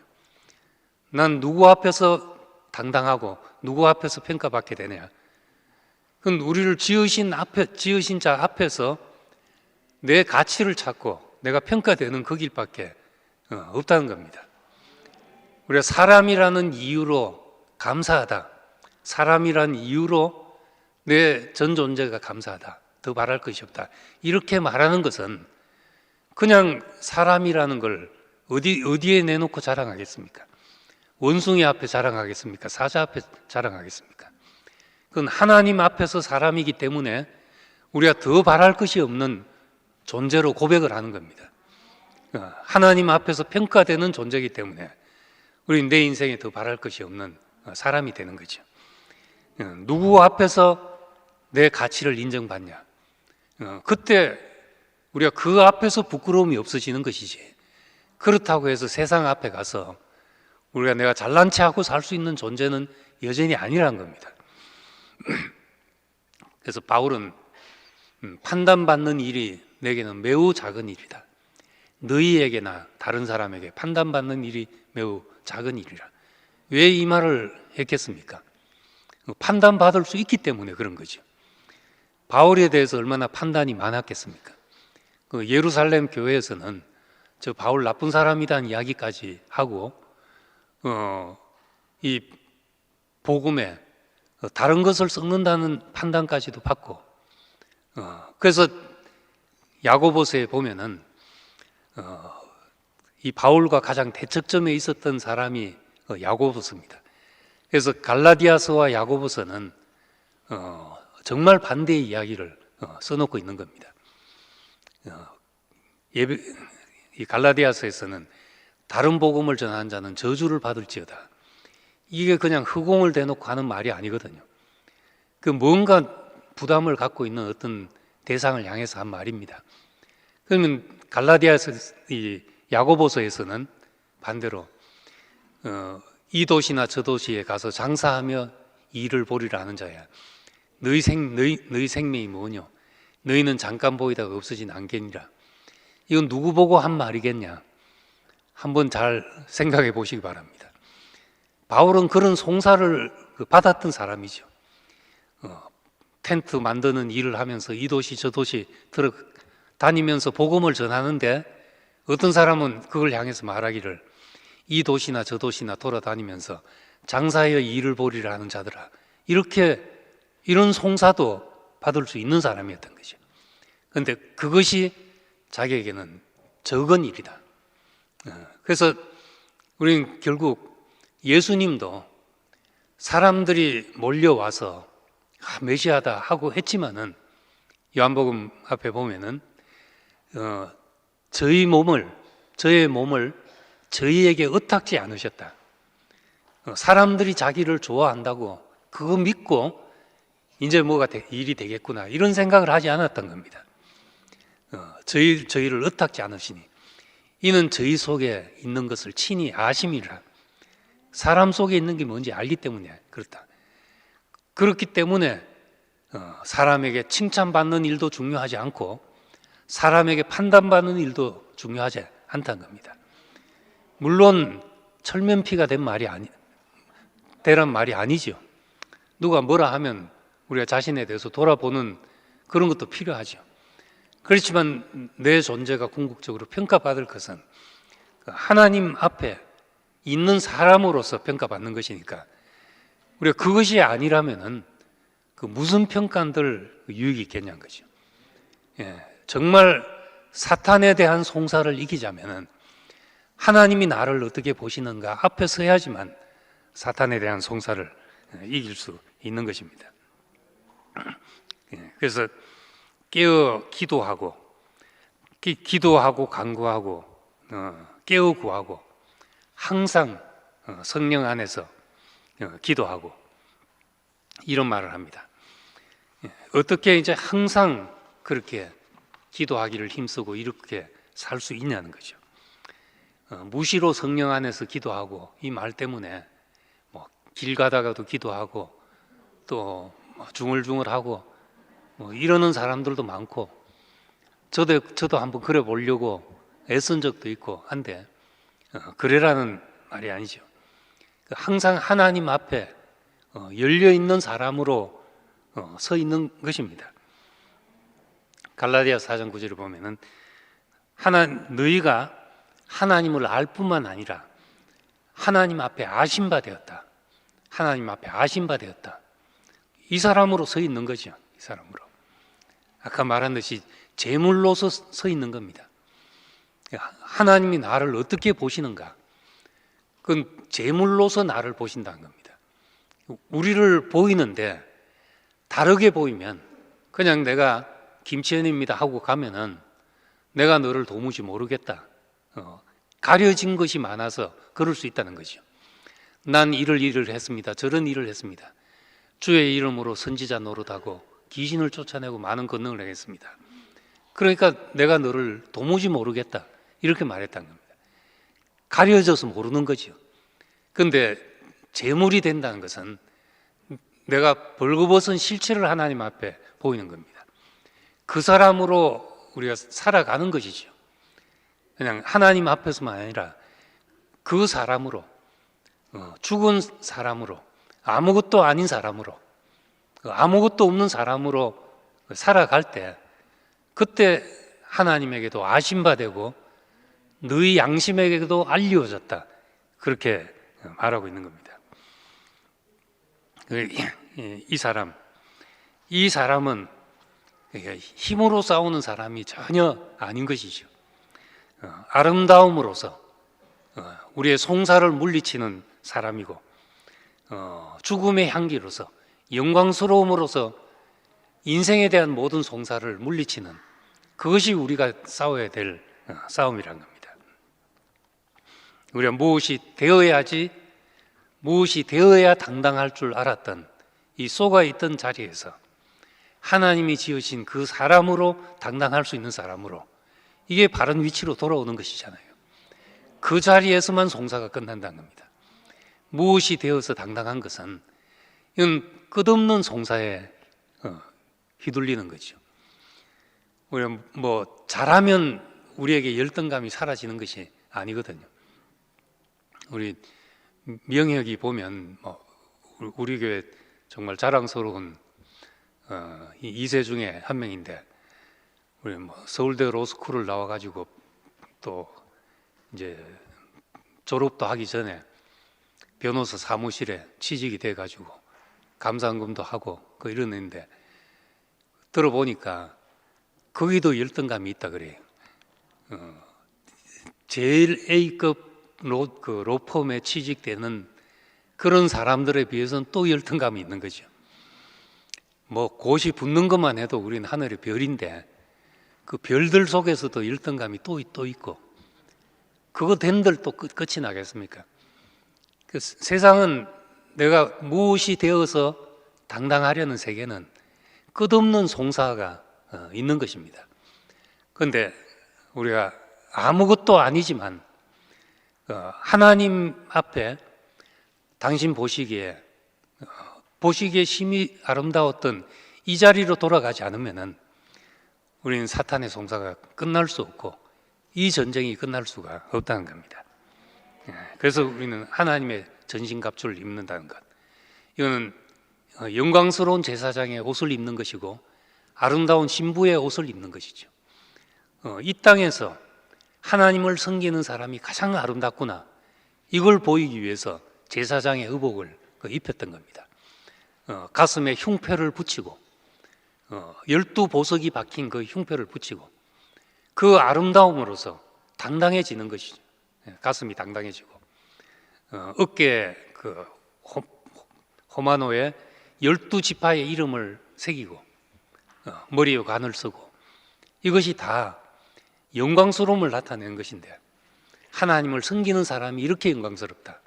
A: 난 누구 앞에서 당당하고 누구 앞에서 평가받게 되냐? 그건 우리를 지으신 자 앞에서 내 가치를 찾고 내가 평가되는 그 길밖에 없다는 겁니다. 우리가 사람이라는 이유로 감사하다. 사람이라는 이유로 내 전 존재가 감사하다. 더 바랄 것이 없다. 이렇게 말하는 것은 그냥 사람이라는 걸 어디에 내놓고 자랑하겠습니까? 원숭이 앞에 자랑하겠습니까? 사자 앞에 자랑하겠습니까? 그건 하나님 앞에서 사람이기 때문에 우리가 더 바랄 것이 없는 존재로 고백을 하는 겁니다. 하나님 앞에서 평가되는 존재이기 때문에 우리는 내 인생에 더 바랄 것이 없는 사람이 되는 거죠. 누구 앞에서 내 가치를 인정받냐? 그때 우리가 그 앞에서 부끄러움이 없어지는 것이지. 그렇다고 해서 세상 앞에 가서 우리가 내가 잘난 체하고 살 수 있는 존재는 여전히 아니라는 겁니다. 그래서 바울은 판단받는 일이 내게는 매우 작은 일이다. 너희에게나 다른 사람에게 판단받는 일이 매우 작은 일이라. 왜 이 말을 했겠습니까? 판단받을 수 있기 때문에 그런 거죠. 바울에 대해서 얼마나 판단이 많았겠습니까? 그 예루살렘 교회에서는 저 바울 나쁜 사람이라는 이야기까지 하고 이 복음에 다른 것을 섞는다는 판단까지도 받고 그래서 야고보서에 보면은 이 바울과 가장 대척점에 있었던 사람이 야고보서입니다. 그래서 갈라디아서와 야고보서는 정말 반대의 이야기를 써놓고 있는 겁니다. 이 갈라디아서에서는 다른 복음을 전하는 자는 저주를 받을지어다. 이게 그냥 허공을 대놓고 하는 말이 아니거든요. 그 뭔가 부담을 갖고 있는 어떤 대상을 향해서 한 말입니다. 그러면 갈라디아서 이 야고보서에서는 반대로 이 도시나 저 도시에 가서 장사하며 일을 보리라 하는 자야. 너희 생명이 뭐뇨? 너희는 잠깐 보이다가 없어진 안개니라. 이건 누구 보고 한 말이겠냐? 한번 잘 생각해 보시기 바랍니다. 바울은 그런 송사를 받았던 사람이죠. 텐트 만드는 일을 하면서 이 도시 저 도시 다니면서 복음을 전하는데 어떤 사람은 그걸 향해서 말하기를 이 도시나 저 도시나 돌아다니면서 장사하여 일을 보리라 하는 자들아. 이런 송사도 받을 수 있는 사람이었던 거죠. 그런데 그것이 자기에게는 적은 일이다. 그래서 우리는 결국 예수님도 사람들이 몰려와서 메시아다 하고 했지만은 요한복음 앞에 보면은 저의 몸을 저희에게 의탁지 않으셨다. 사람들이 자기를 좋아한다고 그거 믿고 이제 뭐가 일이 되겠구나 이런 생각을 하지 않았던 겁니다. 저희를 의탁지 않으시니 이는 저희 속에 있는 것을 친히 아심이라. 사람 속에 있는 게 뭔지 알기 때문에 그렇다. 그렇기 때문에 사람에게 칭찬받는 일도 중요하지 않고 사람에게 판단받는 일도 중요하지 않다는 겁니다. 물론 철면피가 되란 말이 아니죠. 누가 뭐라 하면 우리가 자신에 대해서 돌아보는 그런 것도 필요하죠. 그렇지만 내 존재가 궁극적으로 평가받을 것은 하나님 앞에 있는 사람으로서 평가받는 것이니까 우리가 그것이 아니라면은 그 무슨 평가들 유익이 있겠냐는 거죠. 정말 사탄에 대한 송사를 이기자면은 하나님이 나를 어떻게 보시는가 앞에 서야지만 사탄에 대한 송사를 이길 수 있는 것입니다. 그래서 깨어 기도하고 간구하고 깨어 구하고 항상 성령 안에서 기도하고 이런 말을 합니다. 어떻게 이제 항상 그렇게 기도하기를 힘쓰고 이렇게 살 수 있냐는 거죠. 무시로 성령 안에서 기도하고 이 말 때문에 뭐 길 가다가도 기도하고 또 중얼중얼하고 뭐 이러는 사람들도 많고 저도 한번 그래 보려고 애쓴 적도 있고 한데 그래라는 말이 아니죠. 항상 하나님 앞에 열려 있는 사람으로 서 있는 것입니다. 갈라디아서 4장 9절을 보면은 너희가 하나님을 알 뿐만 아니라 하나님 앞에 아신 바 되었다. 하나님 앞에 아신 바 되었다. 이 사람으로 서 있는 거죠. 이 사람으로. 아까 말한 듯이 제물로서 서 있는 겁니다. 하나님이 나를 어떻게 보시는가? 그건 제물로서 나를 보신다는 겁니다. 우리를 보이는데 다르게 보이면 그냥 내가 김치현입니다 하고 가면은 내가 너를 도무지 모르겠다. 가려진 것이 많아서 그럴 수 있다는 거죠. 난 일을 했습니다. 저런 일을 했습니다. 주의 이름으로 선지자 노릇하고 귀신을 쫓아내고 많은 권능을 행했습니다. 그러니까 내가 너를 도무지 모르겠다 이렇게 말했다는 겁니다. 가려져서 모르는 거죠. 그런데 제물이 된다는 것은 내가 벌거벗은 실체를 하나님 앞에 보이는 겁니다. 그 사람으로 우리가 살아가는 것이죠. 그냥 하나님 앞에서만 아니라 그 사람으로, 죽은 사람으로, 아무것도 아닌 사람으로, 아무것도 없는 사람으로 살아갈 때 그때 하나님에게도 아심바되고 너희 양심에게도 알려졌다 그렇게 말하고 있는 겁니다. 이 사람은 힘으로 싸우는 사람이 전혀 아닌 것이죠. 아름다움으로서 우리의 송사를 물리치는 사람이고 죽음의 향기로서 영광스러움으로서 인생에 대한 모든 송사를 물리치는 그것이 우리가 싸워야 될 싸움이란 겁니다. 우리가 무엇이 되어야 당당할 줄 알았던 이 쏘가 있던 자리에서 하나님이 지으신 그 사람으로 당당할 수 있는 사람으로 이게 바른 위치로 돌아오는 것이잖아요. 그 자리에서만 송사가 끝난다는 겁니다. 무엇이 되어서 당당한 것은 이건 끝없는 송사에 휘둘리는 거죠. 우리가 뭐 잘하면 우리에게 열등감이 사라지는 것이 아니거든요. 우리 명혁이 보면 우리 교회 정말 자랑스러운 2세 중에 한 명인데 우리 서울대 로스쿨을 나와가지고 또 이제 졸업도 하기 전에 변호사 사무실에 취직이 돼가지고 감사원금도 하고 이러는데 들어보니까 거기도 열등감이 있다 그래요. 제일 A급 로펌에 취직되는 그런 사람들에 비해서는 또 열등감이 있는 거죠. 뭐 곧이 붙는 것만 해도 우리는 하늘의 별인데 그 별들 속에서도 열등감이 또 있고, 그거 된들 또 끝이 나겠습니까? 그 세상은 내가 무엇이 되어서 당당하려는 세계는 끝없는 송사가 있는 것입니다. 그런데 우리가 아무것도 아니지만 하나님 앞에 당신 보시기에 심히 아름다웠던 이 자리로 돌아가지 않으면은 우리는 사탄의 송사가 끝날 수 없고 이 전쟁이 끝날 수가 없다는 겁니다. 그래서 우리는 하나님의 전신갑주를 입는다는 것, 이거는 영광스러운 제사장의 옷을 입는 것이고 아름다운 신부의 옷을 입는 것이죠. 이 땅에서 하나님을 섬기는 사람이 가장 아름답구나, 이걸 보이기 위해서 제사장의 의복을 입혔던 겁니다. 가슴에 흉표를 붙이고 12보석이 박힌 그 흉표를 붙이고 그 아름다움으로서 당당해지는 것이죠. 가슴이 당당해지고 어깨에 그 호마노에 12지파의 이름을 새기고 머리에 관을 쓰고, 이것이 다 영광스러움을 나타내는 것인데 하나님을 섬기는 사람이 이렇게 영광스럽다.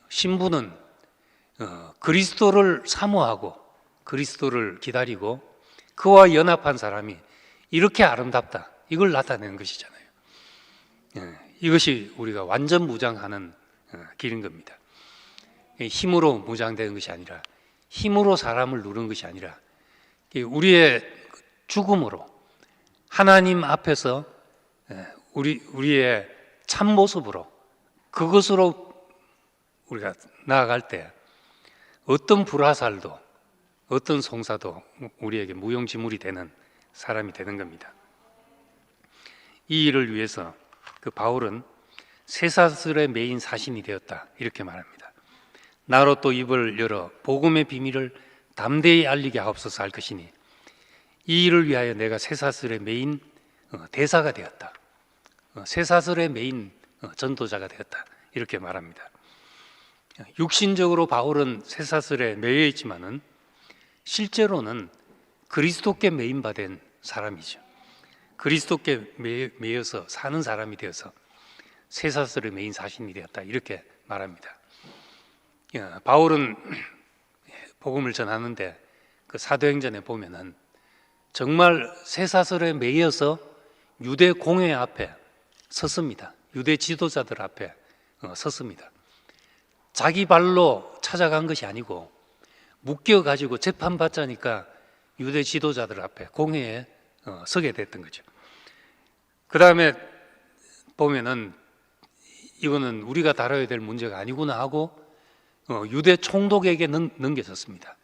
A: 신부는 그리스도를 사모하고 그리스도를 기다리고 그와 연합한 사람이 이렇게 아름답다, 이걸 나타내는 것이잖아요. 이것이 우리가 완전 무장하는 길인 겁니다. 힘으로 무장되는 것이 아니라, 힘으로 사람을 누르는 것이 아니라 우리의 죽음으로 하나님 앞에서 우리의 참 모습으로, 그것으로 우리가 나아갈 때 어떤 불화살도 어떤 송사도 우리에게 무용지물이 되는 사람이 되는 겁니다. 이 일을 위해서 그 바울은 쇠사슬에 매인 사신이 되었다, 이렇게 말합니다. 나로 또 입을 열어 복음의 비밀을 담대히 알리게 하옵소서 할 것이니 이 일을 위하여 내가 쇠사슬에 매인 대사가 되었다, 쇠사슬에 매인 전도자가 되었다, 이렇게 말합니다. 육신적으로 바울은 쇠사슬에 매여 있지만은 실제로는 그리스도께 매인받은 사람이죠. 그리스도께 매여서 사는 사람이 되어서 쇠사슬에 매인 사신이 되었다, 이렇게 말합니다. 바울은 복음을 전하는데 그 사도행전에 보면은 정말 쇠사슬에 매여서 유대 공회 앞에 섰습니다. 유대 지도자들 앞에 섰습니다. 자기 발로 찾아간 것이 아니고 묶여가지고 재판받자니까 유대 지도자들 앞에 공회에 서게 됐던 거죠. 그 다음에 보면은 이거는 우리가 다뤄야 될 문제가 아니구나 하고 유대 총독에게 넘겨졌습니다.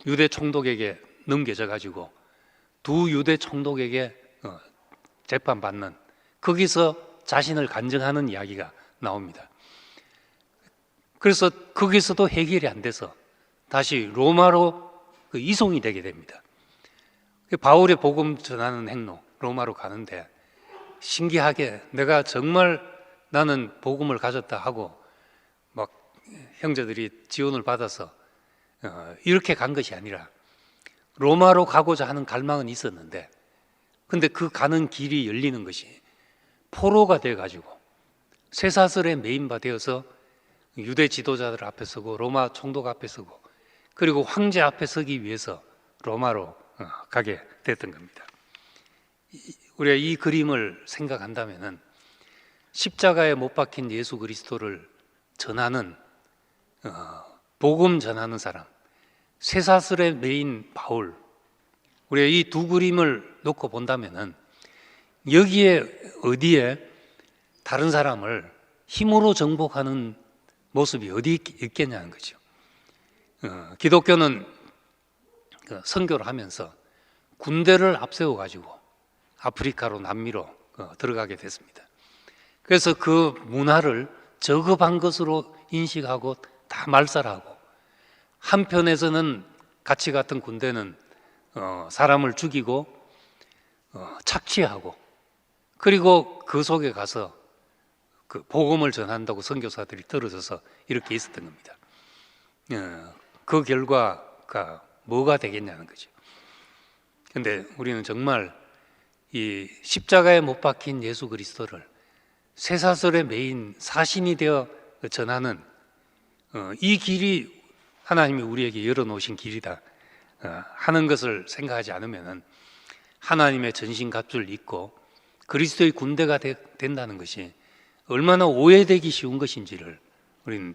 A: 유대 총독에게 넘겨져 가지고 두 유대 총독에게 재판받는, 거기서 자신을 간증하는 이야기가 나옵니다. 그래서 거기서도 해결이 안 돼서 다시 로마로 이송이 되게 됩니다. 바울의 복음 전하는 행로, 로마로 가는데 신기하게 내가 정말 나는 복음을 가졌다 하고 막 형제들이 지원을 받아서 이렇게 간 것이 아니라 로마로 가고자 하는 갈망은 있었는데, 근데 그 가는 길이 열리는 것이 포로가 돼가지고 쇠사슬에 매인바 되어서 유대 지도자들 앞에 서고 로마 총독 앞에 서고 그리고 황제 앞에 서기 위해서 로마로 가게 됐던 겁니다. 우리가 이 그림을 생각한다면은 십자가에 못 박힌 예수 그리스도를 전하는 복음 전하는 사람, 쇠사슬에 매인 바울, 우리가 이 두 그림을 놓고 본다면은 여기에 어디에 다른 사람을 힘으로 정복하는 모습이 어디 있겠냐는 거죠. 기독교는 선교를 하면서 군대를 앞세워 가지고 아프리카로 남미로 들어가게 됐습니다. 그래서 그 문화를 저급한 것으로 인식하고 다 말살하고, 한편에서는 같이 갔던 군대는 사람을 죽이고 착취하고 그리고 그 속에 가서 그 복음을 전한다고 선교사들이 떨어져서 이렇게 있었던 겁니다. 그 결과가 뭐가 되겠냐는 거죠. 그런데 우리는 정말 이 십자가에 못 박힌 예수 그리스도를 쇠사슬에 매인 사신이 되어 전하는 이 길이 하나님이 우리에게 열어놓으신 길이다 하는 것을 생각하지 않으면 하나님의 전신갑주를 입고 그리스도의 군대가 된다는 것이 얼마나 오해되기 쉬운 것인지를 우리는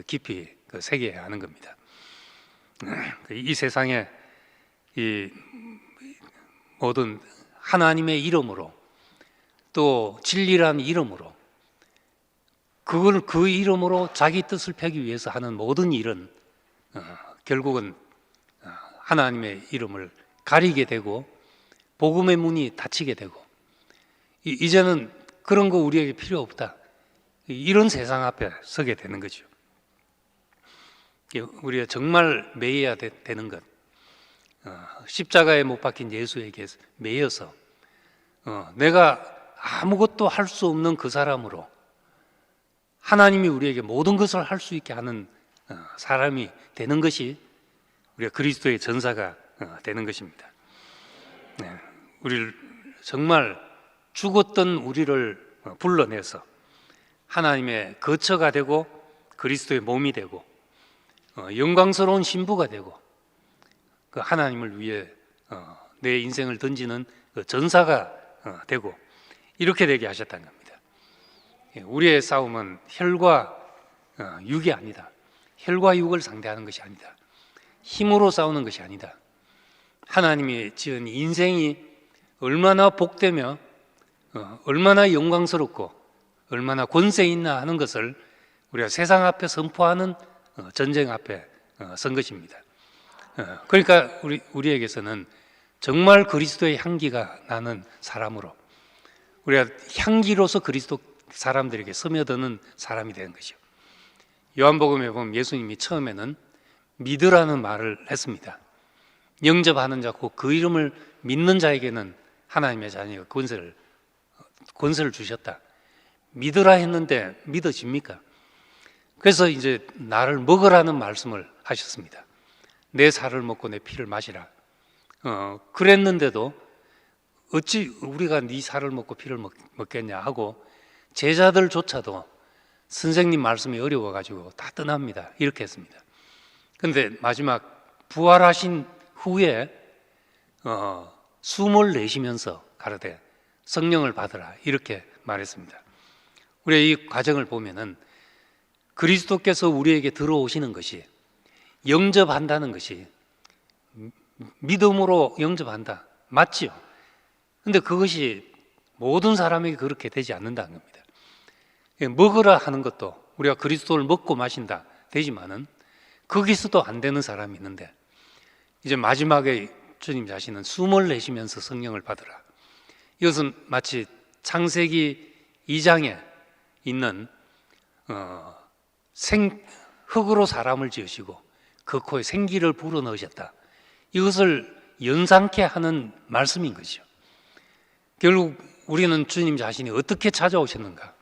A: 깊이 새겨야 하는 겁니다. 이 세상에 이 모든 하나님의 이름으로 또 진리라는 이름으로 그 이름으로 자기 뜻을 펴기 위해서 하는 모든 일은 결국은 하나님의 이름을 가리게 되고 복음의 문이 닫히게 되고 이제는 그런 거 우리에게 필요 없다 이런 세상 앞에 서게 되는 거죠. 우리가 정말 매여야 되는 것 십자가에 못 박힌 예수에게 매여서 내가 아무것도 할 수 없는 그 사람으로 하나님이 우리에게 모든 것을 할 수 있게 하는 사람이 되는 것이 우리가 그리스도의 전사가 되는 것입니다. 우리를 정말 죽었던 우리를 불러내서 하나님의 거처가 되고 그리스도의 몸이 되고 영광스러운 신부가 되고 그 하나님을 위해 내 인생을 던지는 전사가 되고 이렇게 되게 하셨다는 겁니다. 우리의 싸움은 혈과 육이 아니다. 혈과 육을 상대하는 것이 아니다. 힘으로 싸우는 것이 아니다. 하나님이 지은 인생이 얼마나 복되며 얼마나 영광스럽고 얼마나 권세 있나 하는 것을 우리가 세상 앞에 선포하는 전쟁 앞에 선 것입니다. 그러니까 우리에게서는 정말 그리스도의 향기가 나는 사람으로 우리가 향기로서 그리스도 사람들에게 스며드는 사람이 되는 것이죠. 요한복음에 보면 예수님이 처음에는 믿으라는 말을 했습니다. 영접하는 자, 그 이름을 믿는 자에게는 하나님의 자녀가 권세를 주셨다. 믿으라 했는데 믿어집니까? 그래서 이제 나를 먹으라는 말씀을 하셨습니다. 내 살을 먹고 내 피를 마시라. 그랬는데도 어찌 우리가 네 살을 먹고 피를 먹겠냐 하고 제자들조차도 선생님 말씀이 어려워가지고 다 떠납니다. 이렇게 했습니다. 그런데 마지막 부활하신 후에 숨을 내쉬면서 가르되 성령을 받으라 이렇게 말했습니다. 우리가 이 과정을 보면은 그리스도께서 우리에게 들어오시는 것이 영접한다는 것이 믿음으로 영접한다 맞지요? 근데 그것이 모든 사람에게 그렇게 되지 않는다는 겁니다. 먹으라 하는 것도 우리가 그리스도를 먹고 마신다 되지만은 거기서도 안 되는 사람이 있는데 이제 마지막에 주님 자신은 숨을 내쉬면서 성령을 받으라. 이것은 마치 창세기 2장에 있는 흙으로 사람을 지으시고 그 코에 생기를 불어넣으셨다. 이것을 연상케 하는 말씀인 거죠. 결국 우리는 주님 자신이 어떻게 찾아오셨는가?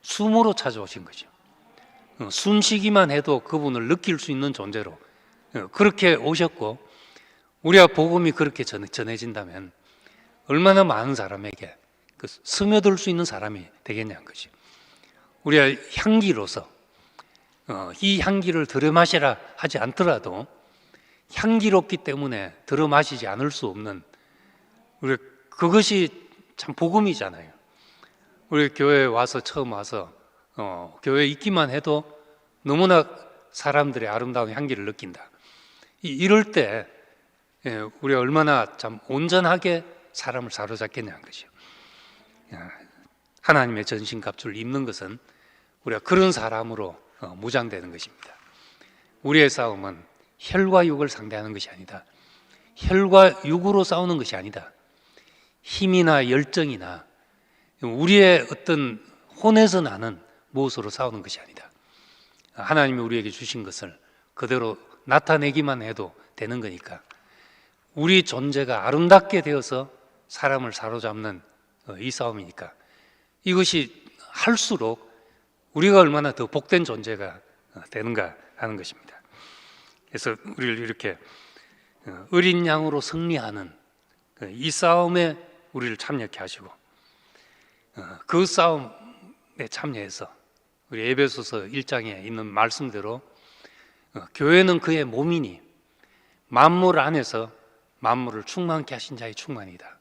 A: 숨으로 찾아오신 거죠. 숨쉬기만 해도 그분을 느낄 수 있는 존재로 그렇게 오셨고 우리가 복음이 그렇게 전해진다면 얼마나 많은 사람에게 스며들 수 있는 사람이 되겠냐는 거죠. 우리가 향기로서 이 향기를 들여마시라 하지 않더라도 향기롭기 때문에 들여마시지 않을 수 없는 우리 그것이 참 복음이잖아요. 우리 교회에 와서 처음 와서 교회에 있기만 해도 너무나 사람들의 아름다운 향기를 느낀다. 이럴 때 우리가 얼마나 참 온전하게 사람을 사로잡겠냐는 것이요. 하나님의 전신갑주를 입는 것은 우리가 그런 사람으로 무장되는 것입니다. 우리의 싸움은 혈과 육을 상대하는 것이 아니다. 혈과 육으로 싸우는 것이 아니다. 힘이나 열정이나 우리의 어떤 혼에서 나는 무엇으로 싸우는 것이 아니다. 하나님이 우리에게 주신 것을 그대로 나타내기만 해도 되는 거니까 우리 존재가 아름답게 되어서 사람을 사로잡는 이 싸움이니까 이것이 할수록 우리가 얼마나 더 복된 존재가 되는가 하는 것입니다. 그래서 우리를 이렇게 어린 양으로 승리하는 이 싸움에 우리를 참여케 하시고 그 싸움에 참여해서 우리 에베소서 1장에 있는 말씀대로 교회는 그의 몸이니 만물 안에서 만물을 충만케 하신 자의 충만이다.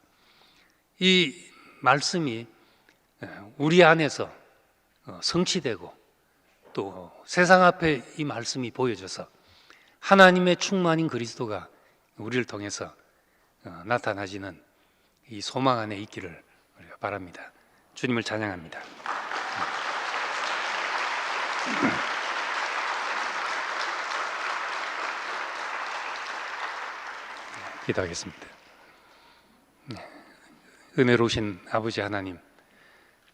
A: 이 말씀이 우리 안에서 성취되고 또 세상 앞에 이 말씀이 보여져서 하나님의 충만인 그리스도가 우리를 통해서 나타나지는 이 소망 안에 있기를 우리가 바랍니다. 주님을 찬양합니다. 기도하겠습니다. 은혜로우신 아버지 하나님,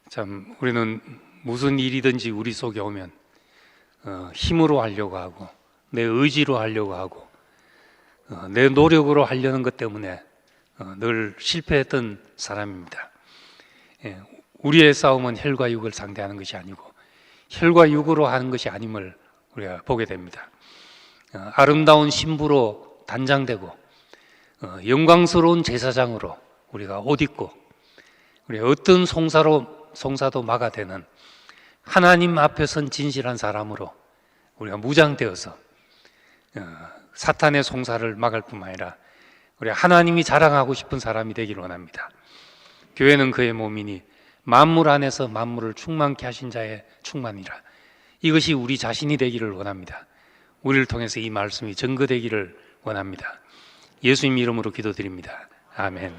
A: 참 우리는 무슨 일이든지 우리 속에 오면 힘으로 하려고 하고 내 의지로 하려고 하고 내 노력으로 하려는 것 때문에 늘 실패했던 사람입니다. 우리의 싸움은 혈과 육을 상대하는 것이 아니고 혈과 육으로 하는 것이 아님을 우리가 보게 됩니다. 아름다운 신부로 단장되고 영광스러운 제사장으로 우리가 옷 입고 우리 어떤 송사도 막아대는 하나님 앞에 선 진실한 사람으로 우리가 무장되어서 사탄의 송사를 막을 뿐만 아니라 우리 하나님이 자랑하고 싶은 사람이 되기를 원합니다. 교회는 그의 몸이니 만물 안에서 만물을 충만케 하신 자의 충만이라. 이것이 우리 자신이 되기를 원합니다. 우리를 통해서 이 말씀이 증거되기를 원합니다. 예수님 이름으로 기도드립니다. 아멘.